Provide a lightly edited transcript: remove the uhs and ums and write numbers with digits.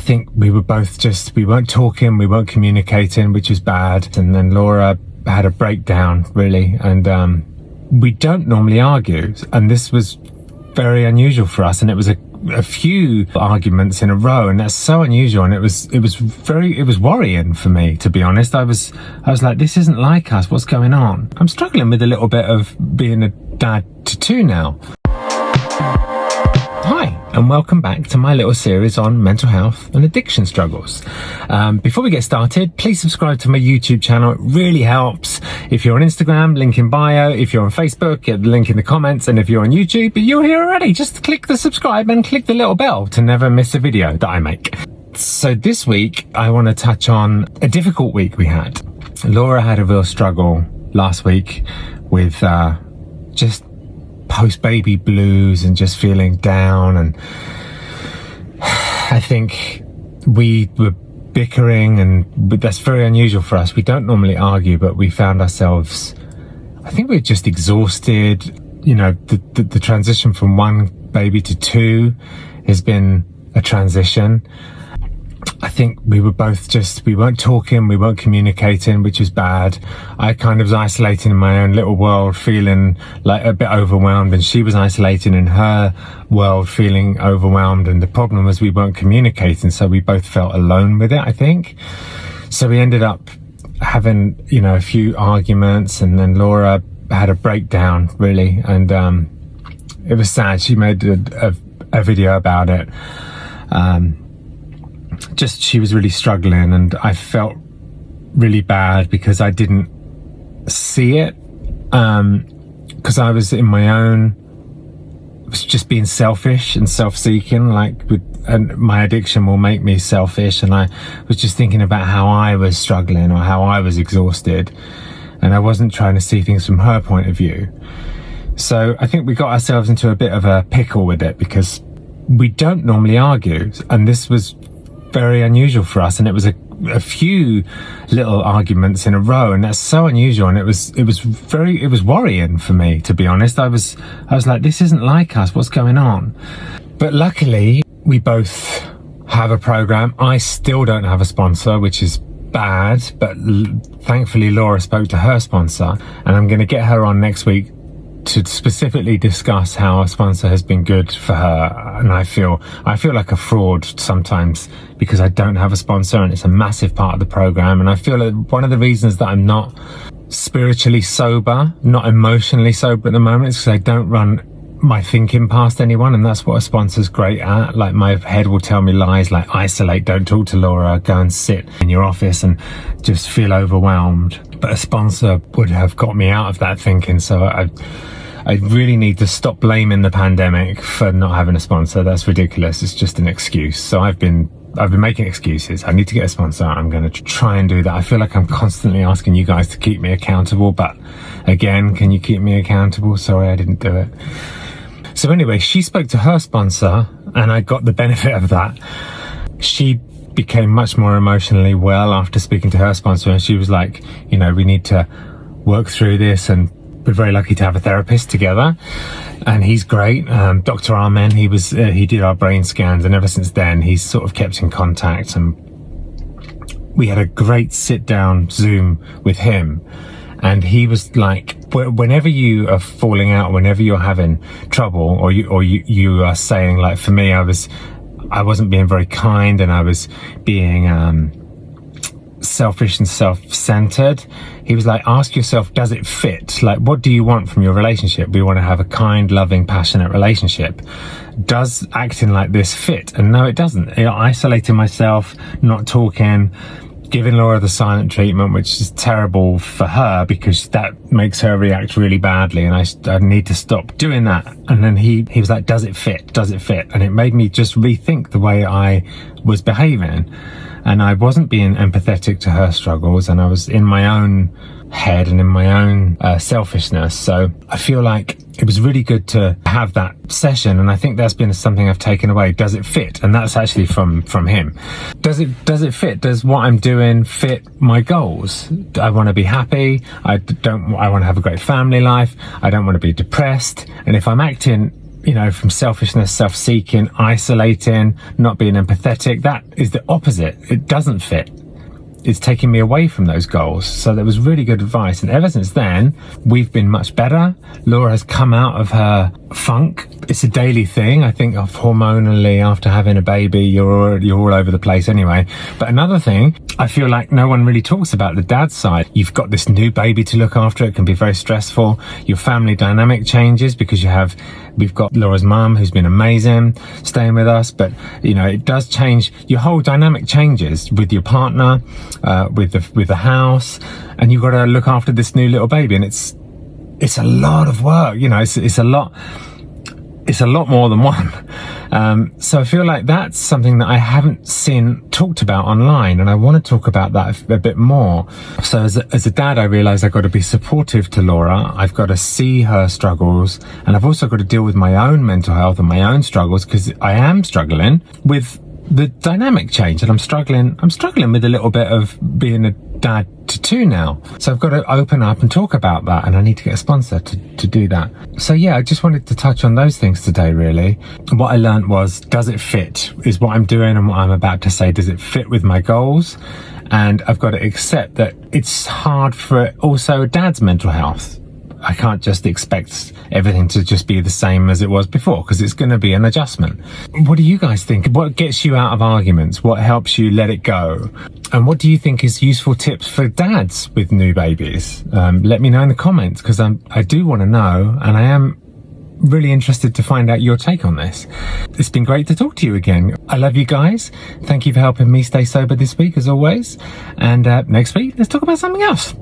think we weren't talking, we weren't communicating, which was bad. And then Laura had a breakdown, really. And we don't normally argue. And this was very unusual for us. And it was a few arguments in a row, and that's so unusual. And it was worrying for me, to be honest. I was like, this isn't like us. What's going on? I'm struggling with a little bit of being a dad to two now. Hi, and welcome back to my little series on mental health and addiction struggles. Before we get started, please subscribe to my YouTube channel. It really helps. If you're on Instagram, link in bio. If you're on Facebook, get the link in the comments. And if you're on YouTube, but you're here already, just click the subscribe and click the little bell to never miss a video that I make. So this week, I want to touch on a difficult week we had. Laura had a real struggle last week with just post-baby blues and just feeling down, and I think we were bickering, but that's very unusual for us. We don't normally argue, but we found ourselves, I think we're just exhausted. You know, the transition from one baby to two has been a transition. I think we weren't talking, we weren't communicating, which was bad. I kind of was isolating in my own little world, feeling like a bit overwhelmed, and she was isolating in her world, feeling overwhelmed. And the problem was we weren't communicating, so we both felt alone with it, I think. So we ended up having, a few arguments, and then Laura had a breakdown, really. And it was sad. She made a video about it. She was really struggling, and I felt really bad because I didn't see it, because I was in my own, was just being selfish and self-seeking, and my addiction will make me selfish. And I was just thinking about how I was struggling or how I was exhausted, and I wasn't trying to see things from her point of view. So I think we got ourselves into a bit of a pickle with it, because we don't normally argue, and this was very unusual for us. And it was a few little arguments in a row, and that's so unusual. And it was worrying for me, to be honest. I was like, this isn't like us. What's going on? But luckily, we both have a program. I still don't have a sponsor, which is bad, but thankfully Laura spoke to her sponsor, and I'm going to get her on next week to specifically discuss how a sponsor has been good for her. And I feel like a fraud sometimes because I don't have a sponsor, and it's a massive part of the program. And I feel that one of the reasons that I'm not spiritually sober, not emotionally sober at the moment, is because I don't run my thinking past anyone, and that's what a sponsor's great at. Like, my head will tell me lies like, isolate, don't talk to Laura, go and sit in your office and just feel overwhelmed. But a sponsor would have got me out of that thinking. So I really need to stop blaming the pandemic for not having a sponsor. That's ridiculous. It's just an excuse. So I've been making excuses. I need to get a sponsor. I'm going to try and do that. I feel like I'm constantly asking you guys to keep me accountable, but again, can you keep me accountable? Sorry, I didn't do it. So anyway, she spoke to her sponsor, and I got the benefit of that. She became much more emotionally well after speaking to her sponsor, and she was like, we need to work through this, and we're very lucky to have a therapist together, and he's great. Dr. Armen, he did our brain scans, and ever since then he's sort of kept in contact, and we had a great sit down Zoom with him. And he was like, whenever you are falling out, whenever you're having trouble, or you are saying, like, for me, I wasn't being very kind, and I was being selfish and self-centered. He was like, ask yourself, does it fit? Like, what do you want from your relationship? We want to have a kind, loving, passionate relationship. Does acting like this fit? And no, it doesn't. Isolating myself, not talking, giving Laura the silent treatment, which is terrible for her because that makes her react really badly, and I need to stop doing that. And then he was like, does it fit? Does it fit? And it made me just rethink the way I was behaving. And I wasn't being empathetic to her struggles, and I was in my own head and in my own selfishness. So I feel like it was really good to have that session, and I think that's been something I've taken away. Does it fit? And that's actually from him. Does it fit? Does what I'm doing fit my goals? I want to be happy. I want to have a great family life. I don't want to be depressed. And if I'm acting from selfishness, self-seeking, isolating, not being empathetic. That is the opposite. It doesn't fit. It's taking me away from those goals. So that was really good advice. And ever since then, we've been much better. Laura has come out of her funk. It's a daily thing. I think hormonally, after having a baby, you're all over the place anyway. But another thing, I feel like no one really talks about the dad side. You've got this new baby to look after. It can be very stressful. Your family dynamic changes because we've got Laura's mum, who's been amazing, staying with us. But, it does change. Your whole dynamic changes with your partner, with the house, and you've got to look after this new little baby. And it's a lot of work, it's a lot more than one. So I feel like that's something that I haven't seen talked about online, and I want to talk about that a bit more. So as a dad, I realized I've got to be supportive to Laura. I've got to see her struggles, and I've also got to deal with my own mental health and my own struggles, because I am struggling with the dynamic change, and I'm struggling with a little bit of being a dad to two now. So I've got to open up and talk about that, and I need to get a sponsor to do that. So yeah, I just wanted to touch on those things today, really. What I learned was, does it fit? Is what I'm doing and what I'm about to say, does it fit with my goals? And I've got to accept that it's hard for also dad's mental health. I can't just expect everything to just be the same as it was before, because it's going to be an adjustment. What do you guys think? What gets you out of arguments? What helps you let it go? And what do you think is useful tips for dads with new babies? Let me know in the comments, because I do want to know, and I am really interested to find out your take on this. It's been great to talk to you again. I love you guys. Thank you for helping me stay sober this week, as always. And next week, let's talk about something else.